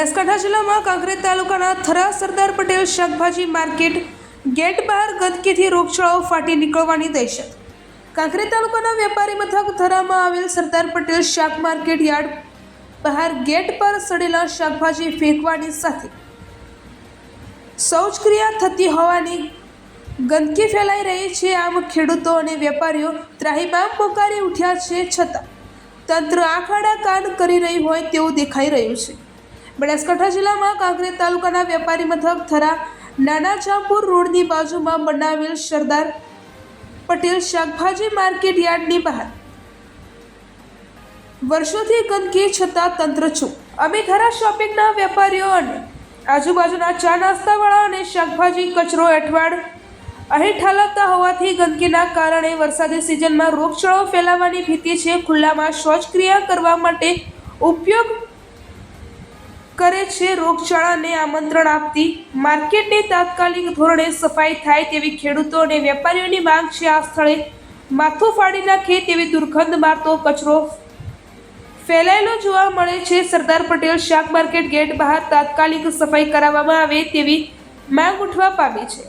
બનાસકાંઠા જિલ્લામાં કાંકરેજ તાલુકાના થરા સરદાર પટેલ શાકભાજી માર્કેટ ગેટ બહાર ગંદકીથી રોગચાળો ફાટી નીકળવાની દહેશત। કાંકરેજ તાલુકાના વેપારી મથક થરામાં આવેલ સરદાર પટેલ શાક માર્કેટ યાર્ડ બહાર ગેટ પર સડેલા શાકભાજી ફેંકવાની સાથે શૌચક્રિયા થતી હોવાની ગંદકી ફેલાઈ રહી છે। આમ ખેડૂતો અને વેપારીઓ ત્રાહિમામ પોકારી ઉઠ્યા છે, છતાં તંત્ર આંખ આડા કાન કરી રહી હોય તેવું દેખાઈ રહ્યું છે। બનાસકાંઠા જિલ્લામાં કાંકરેજ તાલુકાના વેપારી મથક થરા નાના જામપુર રોડની બાજુમાં બનાવેલ સરદાર પટેલ શાકભાજી માર્કેટ યાર્ડની બહાર વર્ષોથી ગંદકી છતાં તંત્ર ચૂપ। અમે થરા શોપિંગના વેપારીઓ અને આજુબાજુના ચા નાસ્તાવાળા અને શાકભાજી કચરો એઠવાડ અહીં ઠાલવતા હોવાથી ગંદકીના કારણે વરસાદી સિઝનમાં રોગચાળો ફેલાવાની ભીતિ છે। ખુલ્લામાં શૌચક્રિયા કરવા માટે ઉપયોગ કરે છે। રોગચાળાને આમંત્રણ આપતી માર્કેટની તાત્કાલિક ધોરણે સફાઈ થાય તેવી ખેડૂતો અને વેપારીઓની માંગ છે। આ સ્થળે માથું ફાડી નાખે તેવી દુર્ગંધ મારતો કચરો ફેલાયેલો જોવા મળે છે। સરદાર પટેલ શાક માર્કેટ ગેટ બહાર તાત્કાલિક સફાઈ કરાવવામાં આવે તેવી માંગ ઉઠવા પામી છે।